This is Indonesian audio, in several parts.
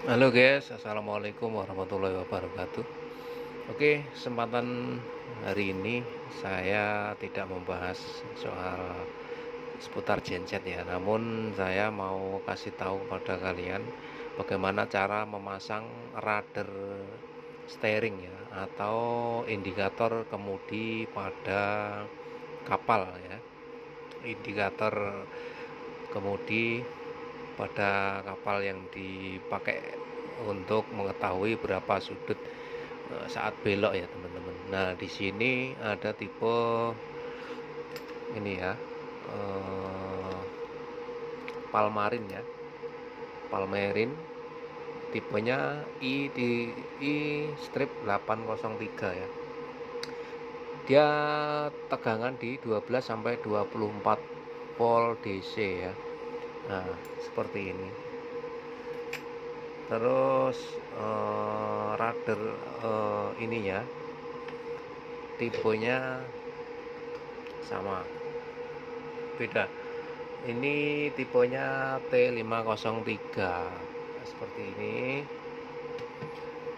Halo guys, assalamualaikum warahmatullahi wabarakatuh. Oke, kesempatan hari ini saya tidak membahas soal seputar genset ya, namun saya mau kasih tahu pada kalian bagaimana cara memasang radar steering ya, atau indikator kemudi pada kapal ya. Indikator kemudi pada kapal yang dipakai untuk mengetahui berapa sudut saat belok ya teman-teman. Nah di sini ada tipe ini ya, Palmarin ya, Palmarin tipenya I strip 803 ya. Dia tegangan di 12 sampai 24 volt DC ya. Nah seperti ini. Terus radar ininya tipenya sama, beda. Ini tipenya T503 seperti ini.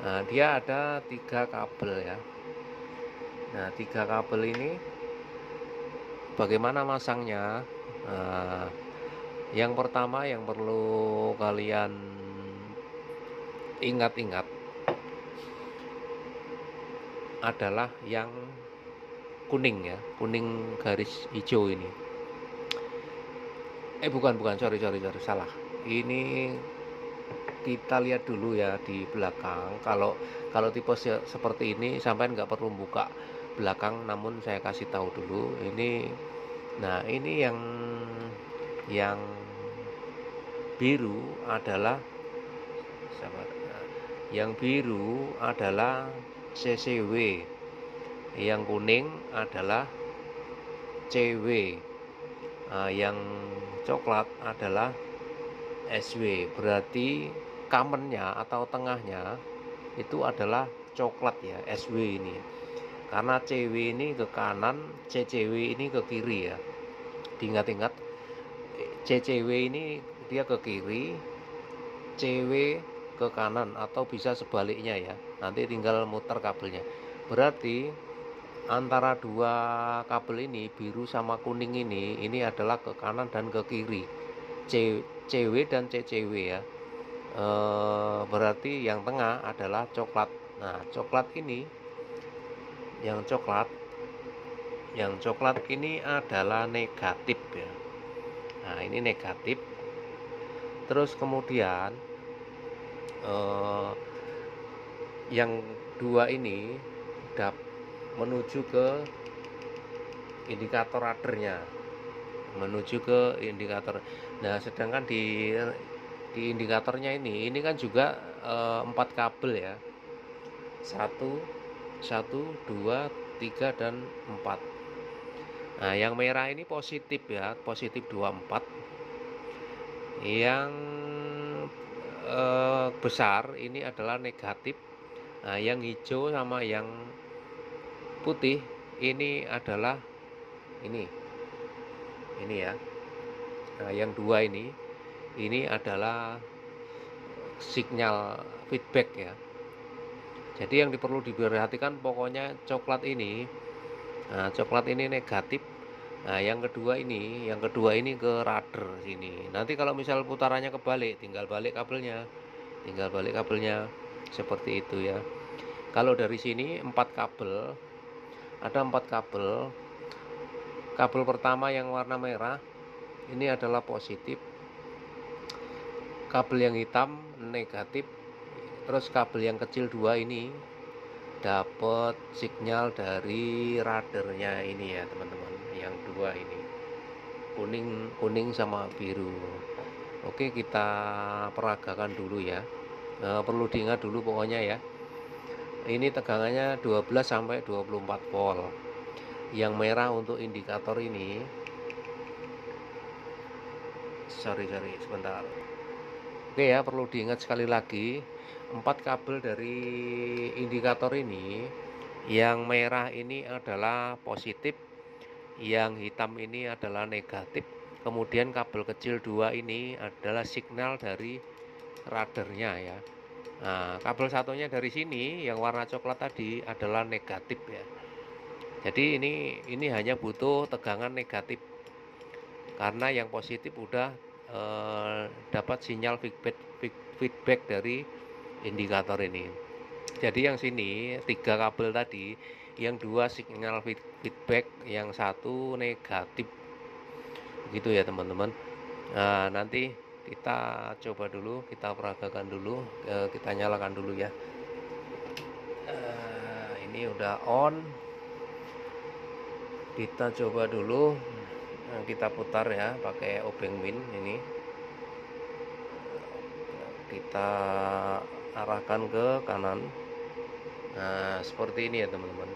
Nah dia ada 3 kabel ya. Nah 3 kabel ini bagaimana masangnya? Nah, yang pertama yang perlu kalian ingat-ingat adalah yang kuning ya, kuning garis hijau ini. Bukan, sorry, salah. Ini kita lihat dulu ya di belakang. Kalau tipe seperti ini sampai nggak perlu buka belakang, namun saya kasih tahu dulu. Nah ini yang biru adalah CCW, yang kuning adalah CW, yang coklat adalah SW. Berarti kamennya atau tengahnya itu adalah coklat ya, SW ini. Karena CW ini ke kanan, CCW ini ke kiri ya. Diingat-ingat, CCW ini dia ke kiri, CW ke kanan, atau bisa sebaliknya ya. Nanti tinggal muter kabelnya. Berarti antara dua kabel ini, biru sama kuning ini adalah ke kanan dan ke kiri, CW dan CCW ya. Berarti yang tengah adalah coklat. Nah coklat ini, yang coklat ini adalah negatif ya. Nah ini negatif. Terus kemudian yang dua ini menuju ke indikator radarnya, Nah sedangkan di indikatornya ini kan juga 4 kabel ya, 1, 2, 3 dan 4. Nah yang merah ini positif ya, positif 24. Yang besar ini adalah negatif. Nah yang hijau sama yang putih ini adalah ini ya. Nah yang dua ini adalah sinyal feedback ya. Jadi yang perlu diperhatikan pokoknya coklat ini. Nah coklat ini negatif. Nah yang kedua ini ke radar sini. Nanti kalau misal putarannya kebalik, tinggal balik kabelnya seperti itu ya. Kalau dari sini 4 kabel, ada 4 kabel. Kabel pertama yang warna merah ini adalah positif, kabel yang hitam negatif. Terus kabel yang kecil 2 ini dapat sinyal dari radarnya ini ya teman-teman. Yang 2 ini kuning sama biru. Oke, kita peragakan dulu ya. Perlu diingat dulu pokoknya ya. Ini tegangannya 12 sampai 24 volt. Yang merah untuk indikator ini, sorry sebentar. Oke ya, perlu diingat sekali lagi, 4 kabel dari indikator ini, yang merah ini adalah positif, yang hitam ini adalah negatif. Kemudian kabel kecil 2 ini adalah signal dari radarnya ya. Nah, kabel satunya dari sini yang warna coklat tadi adalah negatif ya. Jadi ini hanya butuh tegangan negatif karena yang positif udah dapat sinyal feedback dari indikator ini. Jadi yang sini 3 kabel tadi, yang 2 sinyal feedback, yang 1 negatif. Begitu ya teman-teman. Nah, nanti kita coba dulu, kita peragakan dulu, kita nyalakan dulu ya. Ini udah on. Kita coba dulu. Kita putar ya pakai obeng min ini. Kita arahkan ke kanan. Nah, seperti ini ya teman-teman.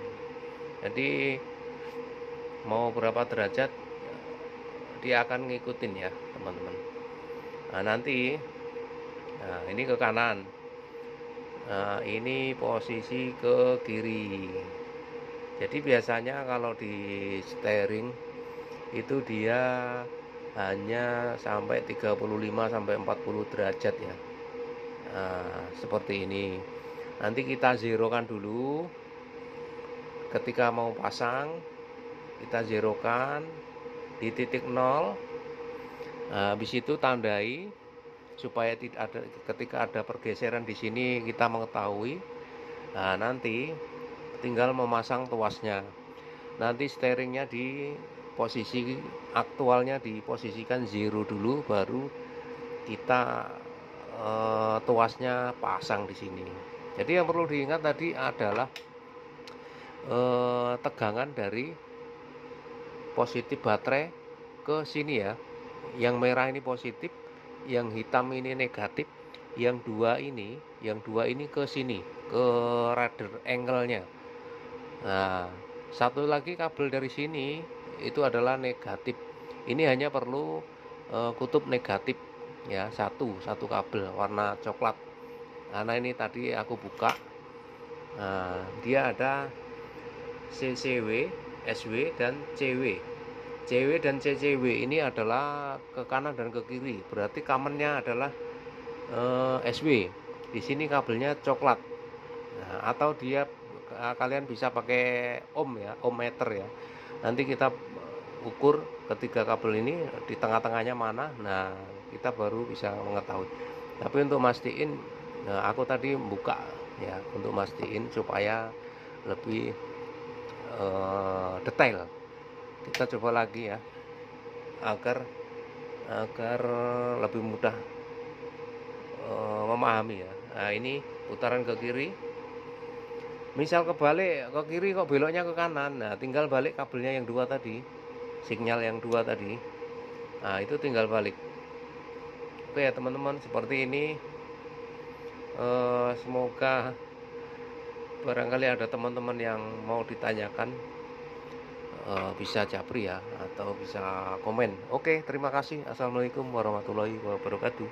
Jadi mau berapa derajat dia akan ngikutin ya teman-teman. Nah, nanti ini ke kanan. Nah, ini posisi ke kiri. Jadi biasanya kalau di steering itu dia hanya sampai 35 sampai 40 derajat ya. Nah, seperti ini. Nanti kita zerokan dulu. Ketika mau pasang, kita zerokan di titik 0. Nah, habis itu tandai supaya tidak ada, ketika ada pergeseran di sini kita mengetahui. Nah, nanti tinggal memasang tuasnya. Nanti steeringnya di posisi aktualnya diposisikan 0 dulu, baru kita tuasnya pasang di sini. Jadi yang perlu diingat tadi adalah tegangan dari positif baterai ke sini ya. Yang merah ini positif, yang hitam ini negatif, yang dua ini ke sini, ke rudder angle-nya. Nah, satu lagi kabel dari sini itu adalah negatif. Ini hanya perlu kutub negatif ya, satu kabel warna coklat. Karena ini tadi aku buka. Nah, dia ada CCW, SW dan CW. CW dan CCW ini adalah ke kanan dan ke kiri. Berarti kamennya adalah SW. Di sini kabelnya coklat. Nah, atau dia kalian bisa pakai ohm ya, ohm meter ya. Nanti kita ukur ketiga kabel ini di tengah-tengahnya mana. Nah, kita baru bisa mengetahui. Tapi untuk mastiin, nah, aku tadi buka ya untuk mastiin supaya lebih detail. Kita coba lagi ya, agar lebih mudah memahami ya. Nah, ini putaran ke kiri. Misal kebalik ke kiri kok beloknya ke kanan. Nah, tinggal balik kabelnya yang 2 tadi. Sinyal yang 2 tadi. Nah, itu tinggal balik. Oke ya teman-teman, seperti ini. Semoga barangkali ada teman-teman yang mau ditanyakan, bisa japri ya, atau bisa komen. Oke, terima kasih. Assalamualaikum warahmatullahi wabarakatuh.